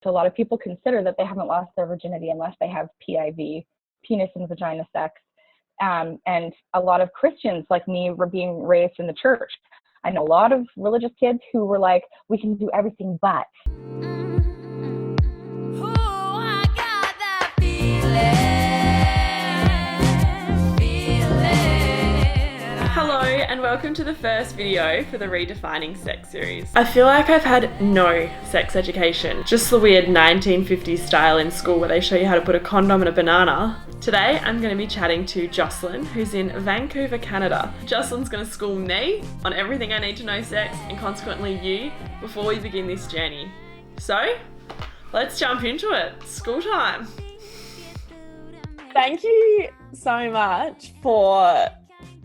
So a lot of people consider that they haven't lost their virginity unless they have PIV, penis and vagina sex. And a lot of Christians like me were being raised in the church. I know a lot of religious kids who were like, we can do everything but. Hello and welcome to the first video for the Redefining Sex series. I feel like I've had no sex education, just the weird 1950s style in school where they show you how to put a condom in a banana. Today I'm going to be chatting to Joslyn, who's in Vancouver, Canada. Joslyn's going to school me on everything I need to know sex, and consequently you, before we begin this journey. So, let's jump into it. School time. Thank you so much for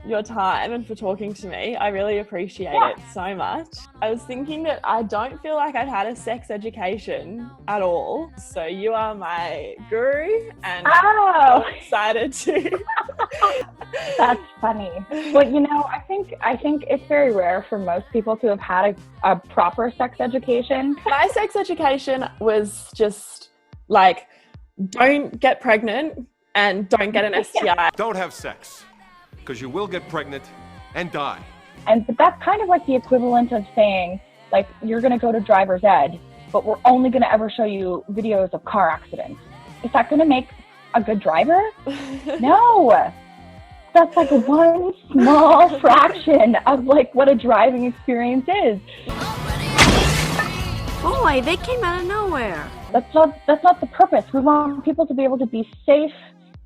your time and for talking to me. I really appreciate it so much. I was thinking that I don't feel like I've had a sex education at all. So you are my guru and I'm excited to. That's funny. Well, you know, I think it's very rare for most people to have had a proper sex education. My sex education was just like, don't get pregnant and don't get an STI. Don't have sex, because you will get pregnant and die. But that's kind of like the equivalent of saying, like, you're going to go to driver's ed, but we're only going to ever show you videos of car accidents. Is that going to make a good driver? No. That's like one small fraction of like what a driving experience is. Boy, they came out of nowhere. That's not the purpose. We want people to be able to be safe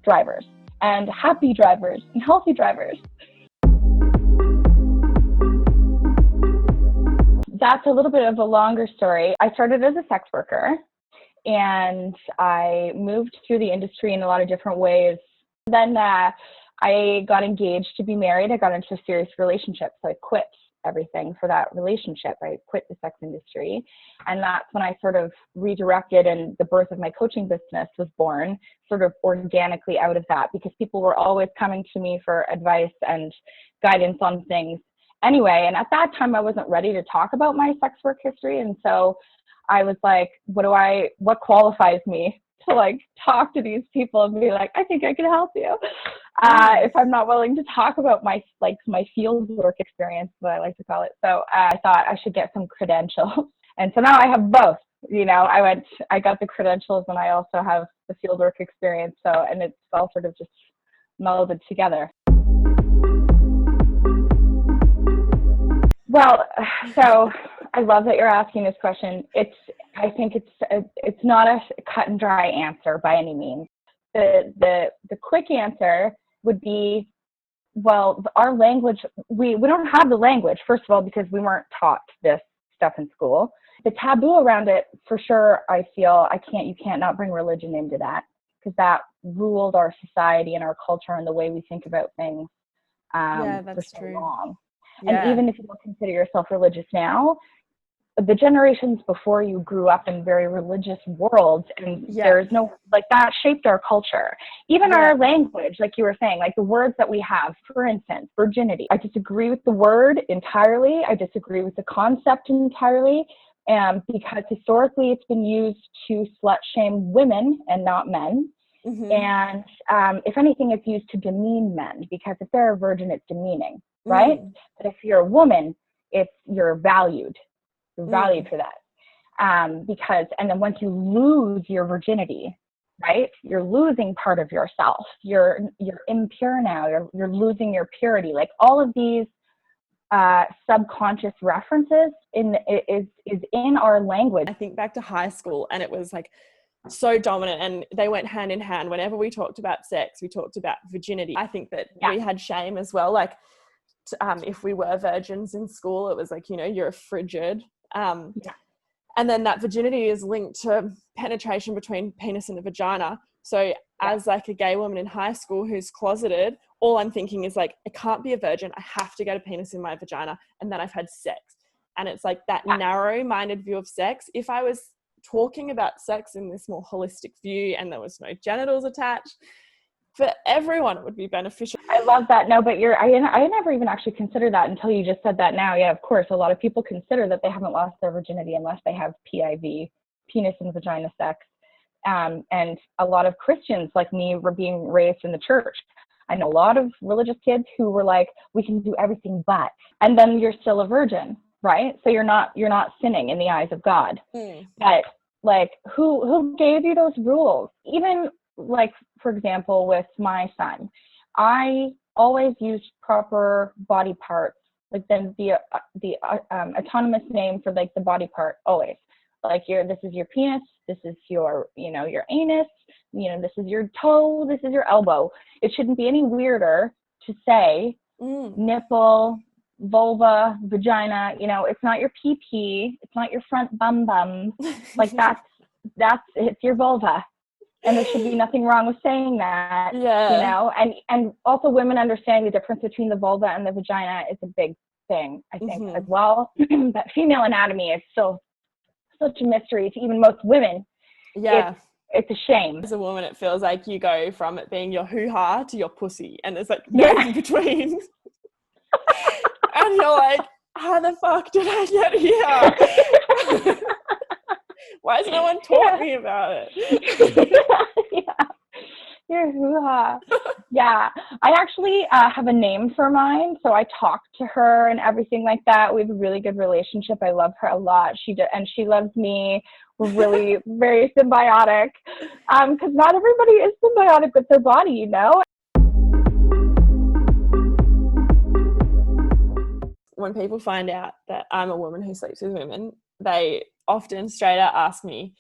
drivers and happy drivers and healthy drivers. That's a little bit of a longer story. I started as a sex worker and I moved through the industry in a lot of different ways. Then I got engaged to be married. I got into a serious relationship, so I quit everything for that relationship. I quit the sex industry, and that's when I sort of redirected, and the birth of my coaching business was born sort of organically out of that, because people were always coming to me for advice and guidance on things anyway. And at that time I wasn't ready to talk about my sex work history, and so I was like, what qualifies me to like talk to these people and be like, I think I can help you, if I'm not willing to talk about my field work experience, what I like to call it. So I thought I should get some credentials, and so now I have both. You know, I got the credentials and I also have the field work experience. So, and it's all sort of just melded together. Well, so I love that you're asking this question. I think it's not a cut and dry answer by any means. The quick answer would be, well, our language, we don't have the language, first of all, because we weren't taught this stuff in school. The taboo around it, for sure, I feel you can't not bring religion into that, because that ruled our society and our culture and the way we think about things for so long. Yeah. And even if you don't consider yourself religious now, the generations before you grew up in very religious worlds, and there's no, like, that shaped our culture. Even our language, like you were saying, like the words that we have, for instance, virginity. I disagree with the word entirely. I disagree with the concept entirely. Because historically it's been used to slut shame women and not men. Mm-hmm. And if anything, it's used to demean men, because if they're a virgin, it's demeaning, right? But if you're a woman, you're valued. You're valued for that. And then once you lose your virginity, right, you're losing part of yourself. You're impure now. You're losing your purity. Like all of these subconscious references is in our language. I think back to high school, and it was like so dominant, and they went hand in hand. Whenever we talked about sex, we talked about virginity. I think that we had shame as well. Like if we were virgins in school, it was like, you know, you're a frigid. And then that virginity is linked to penetration between penis and the vagina. So as like a gay woman in high school who's closeted, all I'm thinking is like, I can't be a virgin. I have to get a penis in my vagina, and then I've had sex. And it's like that narrow-minded view of sex. If I was talking about sex in this more holistic view and there was no genitals attached, for everyone it would be beneficial. I love that. No, but I never even actually considered that until you just said that now. Yeah, of course, a lot of people consider that they haven't lost their virginity unless they have PIV, penis and vagina sex. And a lot of Christians like me were being raised in the church. I know a lot of religious kids who were like, we can do everything but, and then you're still a virgin, right? So you're not sinning in the eyes of God. But like, who gave you those rules? Even like, for example, with my son, I always used proper body parts, like then the autonomous name for like the body part, always. Like this is your penis, this is your, your anus, this is your toe, this is your elbow. It shouldn't be any weirder to say nipple, vulva, vagina. It's not your PP, it's not your front bum. Like that's it's your vulva. And there should be nothing wrong with saying that. And also women understanding the difference between the vulva and the vagina is a big thing, I think, as well. But female anatomy is still such a mystery to even most women. It's a shame. As a woman, it feels like you go from it being your hoo-ha to your pussy, and there's like no in between. And you're like, how the fuck did I get here? Why has no one taught me about it? Your hoo-ha. Yeah, I actually have a name for mine, so I talk to her and everything like that. We have a really good relationship. I love her a lot. She loves me. We're really very symbiotic, because not everybody is symbiotic with their body, When people find out that I'm a woman who sleeps with women, they often straight out ask me,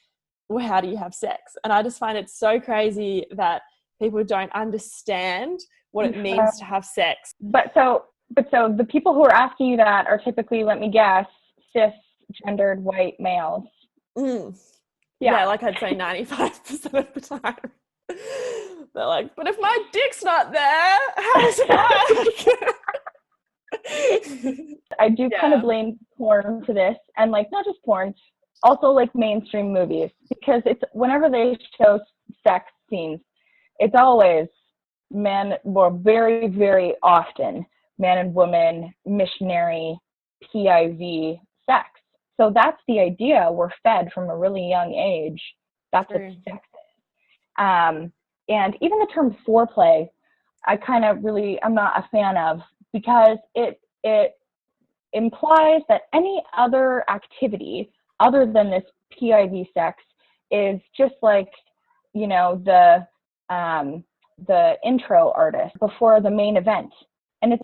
well, how do you have sex? And I just find it so crazy that people don't understand what it means to have sex. But so the people who are asking you that are typically, let me guess, cisgendered white males. Yeah, like I'd say 95% of the time. They're like, but if my dick's not there, how does it work? I do kind of blame porn for this, and like not just porn, also like mainstream movies, because it's whenever they show sex scenes, it's always very, very often man and woman, missionary, PIV sex. So that's the idea we're fed from a really young age. That's what sex is. And even the term foreplay, I'm not a fan of, because it implies that any other activity other than this PIV sex is just like, the intro artist before the main event. And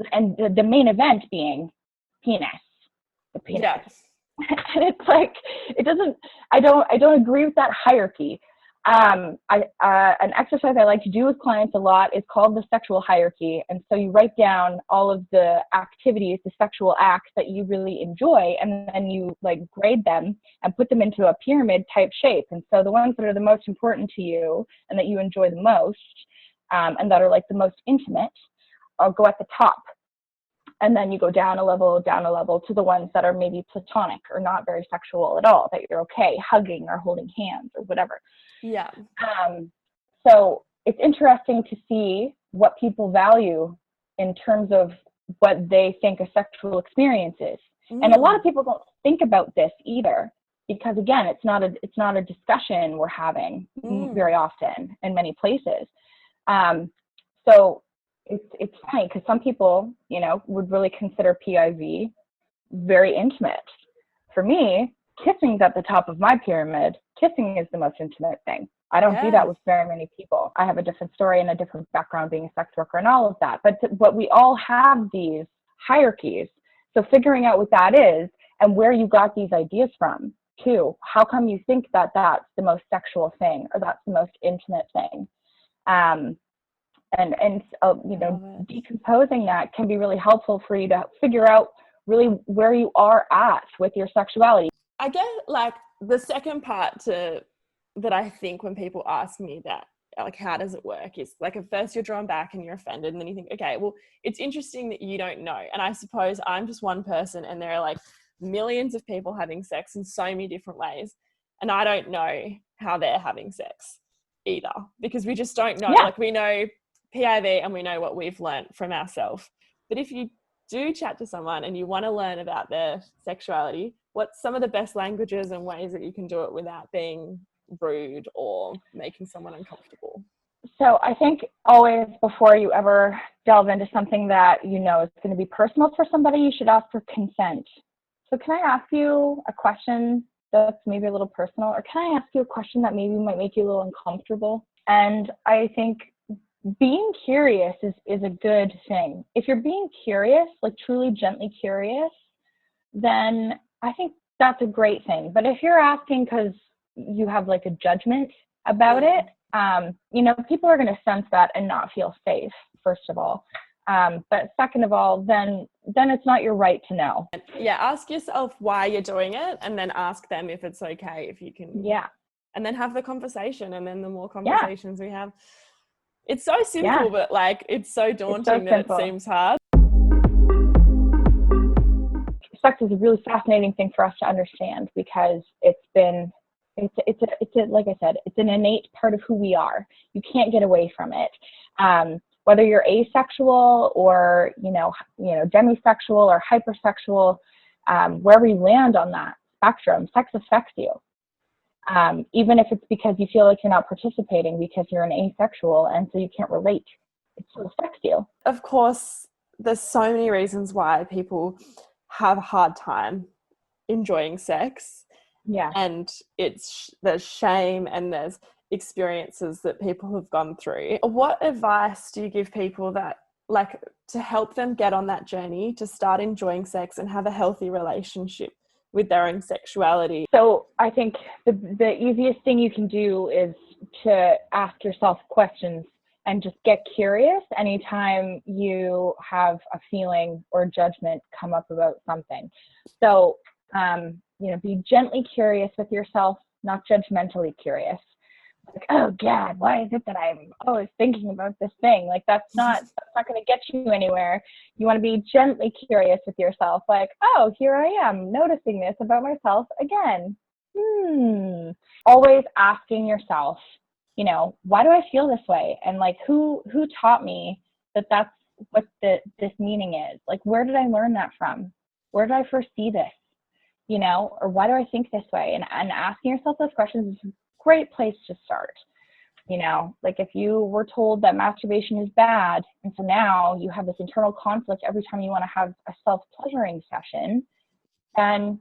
the main event being penis. The penis. Yes. And it's like, I don't agree with that hierarchy. An exercise I like to do with clients a lot is called the sexual hierarchy. And so you write down all of the activities, the sexual acts that you really enjoy, and then you like grade them and put them into a pyramid type shape. And so the ones that are the most important to you and that you enjoy the most, and that are like the most intimate, go at the top. And then you go down a level to the ones that are maybe platonic or not very sexual at all, that you're okay hugging or holding hands or whatever. Yeah. So it's interesting to see what people value in terms of what they think a sexual experience is. And a lot of people don't think about this either, because again, it's not a discussion we're having very often in many places. So it's funny because some people, would really consider PIV very intimate. For me, kissing's at the top of my pyramid. Kissing is the most intimate thing. I don't do that with very many people. I have a different story and a different background being a sex worker and all of that. But we all have these hierarchies. So figuring out what that is and where you got these ideas from too. How come you think that that's the most sexual thing or that's the most intimate thing? Decomposing that can be really helpful for you to figure out really where you are at with your sexuality. I get like the second part that I think when people ask me that, like, how does it work, is like at first you're drawn back and you're offended, and then you think, okay, well, it's interesting that you don't know. And I suppose I'm just one person and there are like millions of people having sex in so many different ways, and I don't know how they're having sex either, because we just don't know. Like, we know PIV and we know what we've learned from ourselves. But if you do chat to someone and you want to learn about their sexuality, what's some of the best languages and ways that you can do it without being rude or making someone uncomfortable? So I think always before you ever delve into something that you know is going to be personal for somebody, you should ask for consent. So can I ask you a question that's maybe a little personal, or can I ask you a question that maybe might make you a little uncomfortable? And I think being curious is a good thing. If you're being curious, like truly gently curious, then I think that's a great thing. But if you're asking because you have like a judgment about it, you know, people are going to sense that and not feel safe, first of all. But second of all, then it's not your right to know. Yeah, ask yourself why you're doing it, and then ask them if it's okay, if you can. Yeah. And then have the conversation, and then the more conversations we have. It's so simple, but like it's so daunting that it seems hard. Sex is a really fascinating thing for us to understand because it's like I said, it's an innate part of who we are. You can't get away from it. Whether you're asexual or, you know, demisexual or hypersexual, wherever you land on that spectrum, sex affects you. Even if it's because you feel like you're not participating because you're an asexual and so you can't relate, it still affects you. Of course, there's so many reasons why people have a hard time enjoying sex. Yeah. And there's shame and there's experiences that people have gone through. What advice do you give people that, like, to help them get on that journey to start enjoying sex and have a healthy relationship with their own sexuality? So I think the easiest thing you can do is to ask yourself questions and just get curious anytime you have a feeling or judgment come up about something. So, be gently curious with yourself, not judgmentally curious. Like, oh God, why is it that I'm always thinking about this thing? Like that's not going to get you anywhere. You want to be gently curious with yourself. Like, oh, here I am noticing this about myself again. Always asking yourself, why do I feel this way? And like, who taught me that that's what this meaning is? Like, where did I learn that from? Where did I first see this? Or why do I think this way? And asking yourself those questions is a great place to start. Like if you were told that masturbation is bad, and so now you have this internal conflict every time you want to have a self-pleasuring session, then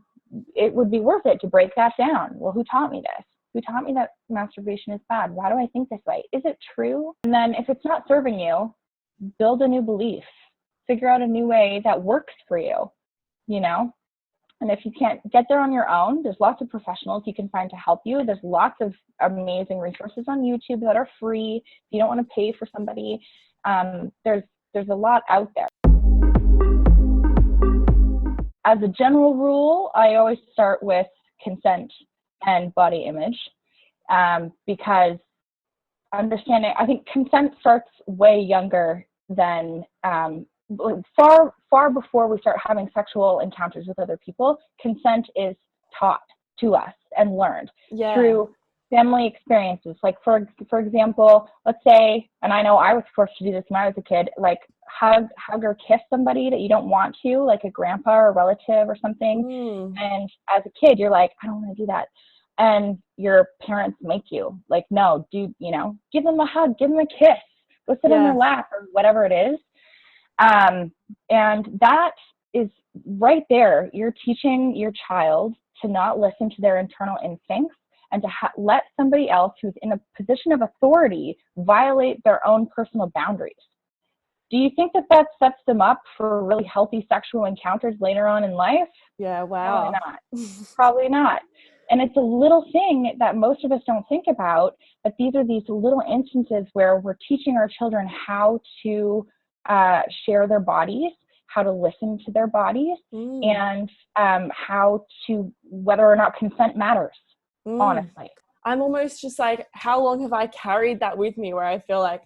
it would be worth it to break that down. Well, who taught me this? Who taught me that masturbation is bad? Why do I think this way? Is it true? And then if it's not serving you, build a new belief. Figure out a new way that works for you, And if you can't get there on your own, there's lots of professionals you can find to help you. There's lots of amazing resources on YouTube that are free. If you don't want to pay for somebody, there's a lot out there. As a general rule, I always start with consent and body image because understanding, I think consent starts way younger than far before we start having sexual encounters with other people. Consent is taught to us and learned through family experiences. Like for example, let's say, and I know I was forced to do this when I was a kid, like hug or kiss somebody that you don't want to, like a grandpa or a relative or something. And as a kid, you're like, I don't want to do that. And your parents make you like, no, give them a hug, give them a kiss, go sit on their lap or whatever it is. And that is right there. You're teaching your child to not listen to their internal instincts and to let somebody else who's in a position of authority violate their own personal boundaries. Do you think that sets them up for really healthy sexual encounters later on in life? Yeah, wow. Probably not. Probably not. And it's a little thing that most of us don't think about, but these are these little instances where we're teaching our children how to share their bodies, how to listen to their bodies, and how to, whether or not consent matters, honestly. I'm almost just like, how long have I carried that with me where I feel like,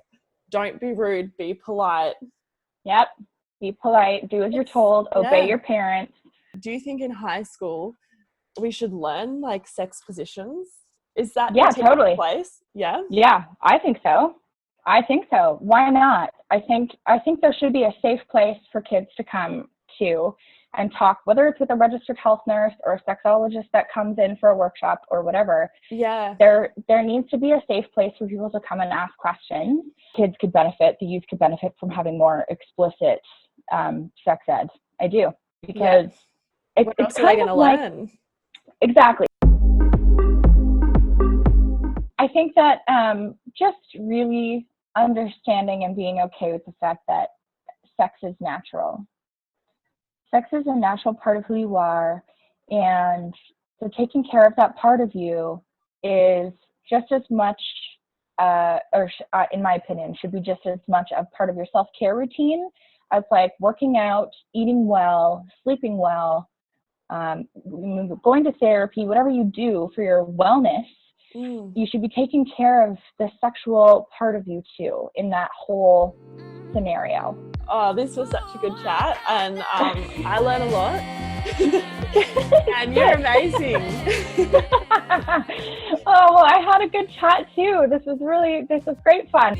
don't be rude, be polite. Yep. Be polite, do as you're told, obey your parents. Do you think in high school we should learn like sex positions? Is that totally place? Yeah? Yeah, I think so. Why not? I think there should be a safe place for kids to come to and talk, whether it's with a registered health nurse or a sexologist that comes in for a workshop or whatever. Yeah. There needs to be a safe place for people to come and ask questions. Kids could benefit, the youth could benefit from having more explicit sex ed. I do, because it's kind of like, learn? Exactly. I think that just really understanding and being okay with the fact that sex is natural. Sex is a natural part of who you are, and so taking care of that part of you is just as much, in my opinion, should be just as much a part of your self-care routine as like working out, eating well, sleeping well, going to therapy, whatever you do for your wellness. You should be taking care of the sexual part of you too in that whole scenario. Oh, this was such a good chat, and I learned a lot. And you're amazing. Oh, well, I had a good chat too. This was great fun.